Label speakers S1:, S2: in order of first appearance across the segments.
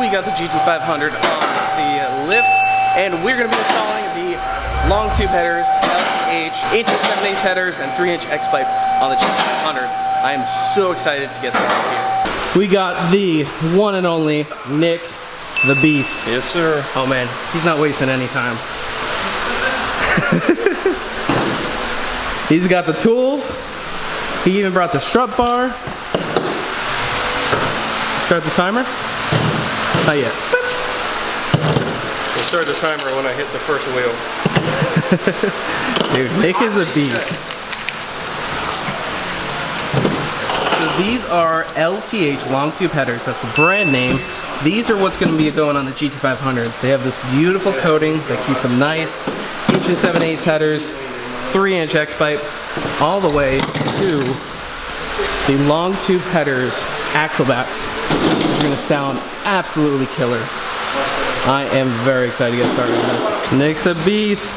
S1: we got the GT500 on the lift, and we're going to be installing the Longtube headers, LTH, 8-7/8 headers, and 3-inch X-pipe on the GT500. I am so excited to get started here. We got the one and only Nick, the Beast.
S2: Yes, sir.
S1: Oh man, he's not wasting any time. He's got the tools. He even brought the strut bar. Start the timer? Not yet.
S2: We'll start the timer when I hit the first wheel.
S1: Dude, Nick is a beast. So these are LTH Longtube headers. That's the brand name. These are what's going to be going on the GT500. They have this beautiful coating that keeps them nice. 8-7/8 headers, 3-inch X-pipe, all the way to the Longtube headers axle backs, which are going to sound absolutely killer. I am very excited to get started on this. Nick's a beast.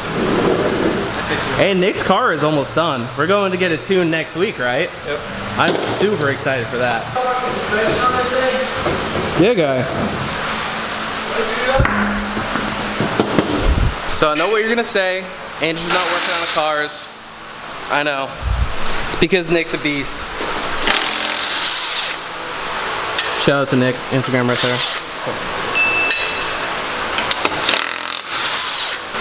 S1: Hey, Nick's car is almost done. We're going to get it tuned next week, right?
S2: Yep.
S1: I'm super excited for that. Yeah, guy. So I know what you're gonna say. Andrew's not working on the cars. I know. It's because Nick's a beast. Shout out to Nick, Instagram right there.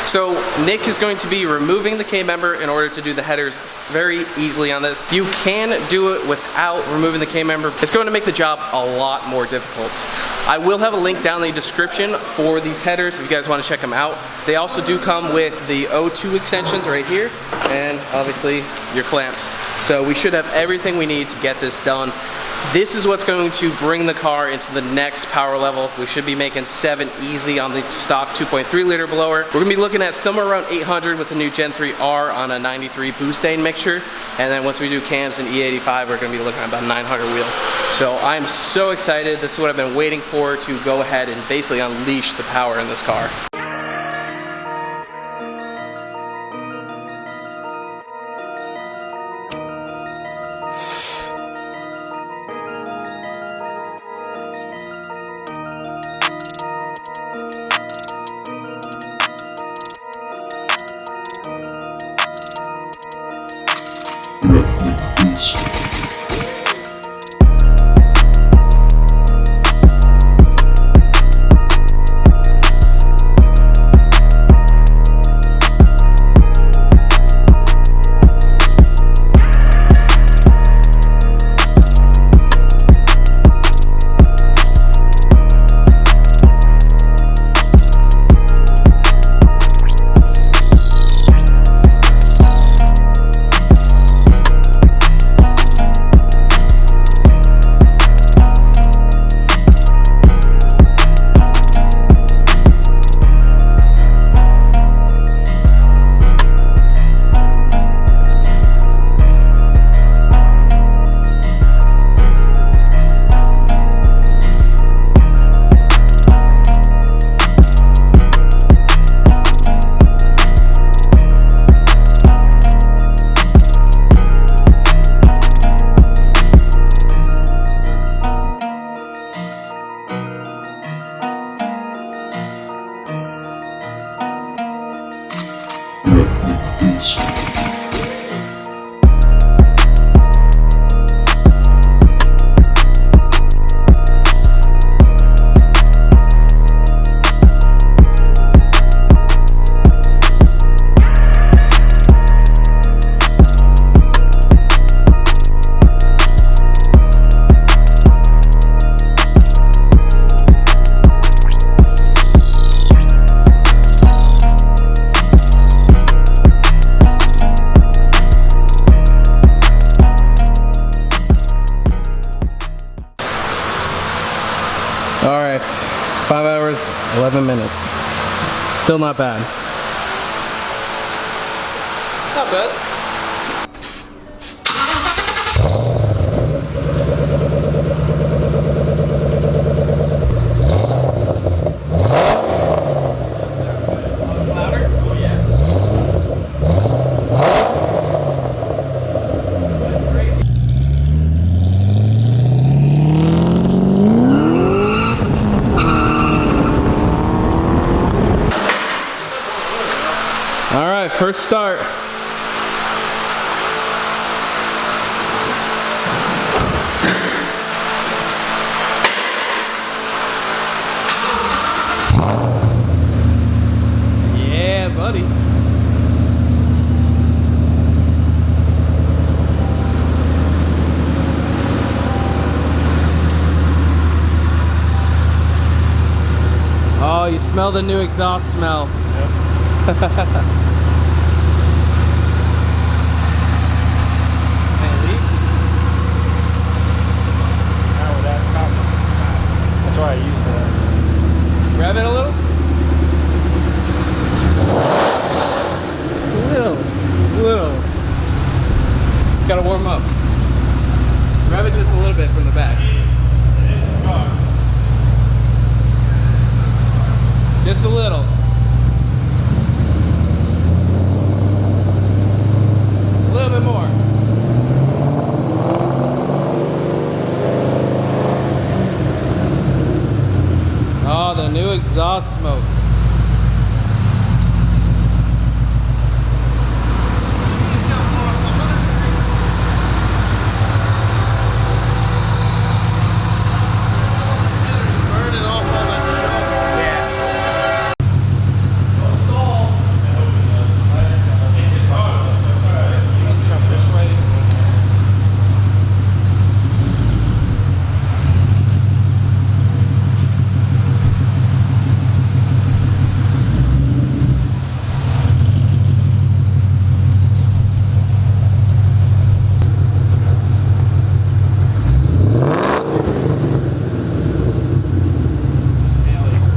S1: So Nick is going to be removing the K-member in order to do the headers very easily on this. You can do it without removing the K-member. It's going to make the job a lot more difficult. I will have a link down in the description for these headers if you guys want to check them out. They also do come with the O2 extensions right here, and obviously your clamps. So we should have everything we need to get this done. This is what's going to bring the car into the next power level. We should be making 7 easy on the stock 2.3 liter blower. We're gonna be looking at somewhere around 800 with the new Gen 3R on a 93 Boostain mixture. And then once we do cams and E85, we're gonna be looking at about 900 wheel. So I'm so excited. This is what I've been waiting for, to go ahead and basically unleash the power in this car. All right, 5 hours, 11 minutes. Still not bad. Not bad. First start. Yeah, buddy. Oh, you smell the new exhaust smell.
S2: Yep. That's why I use that.
S1: Rev it a little. Just a little. It's gotta warm up. Rev it just a little bit from the back. Just a little. A little bit more. Oh, the new exhaust smoke.
S2: Burning off all that stuff. Yeah. Let's come this way.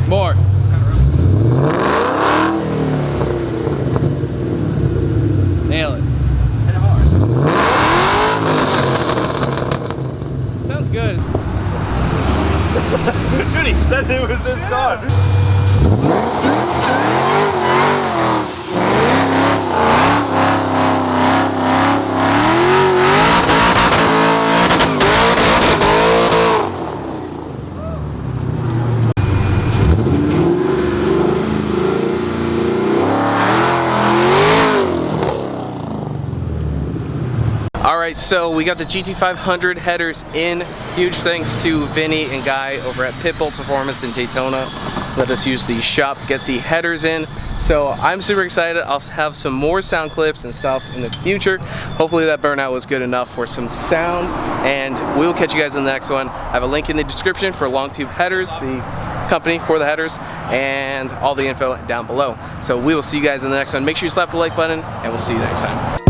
S1: More. Nail it.
S2: Hit it hard.
S1: Sounds good.
S2: Dude, he said it was his car.
S1: Alright, so we got the GT500 headers in. Huge thanks to Vinny and Guy over at Pitbull Performance in Daytona. Let us use the shop to get the headers in. So I'm super excited. I'll have some more sound clips and stuff in the future. Hopefully that burnout was good enough for some sound. And we'll catch you guys in the next one. I have a link in the description for Longtube headers, the company for the headers, and all the info down below. So we will see you guys in the next one. Make sure you slap the like button, and we'll see you next time.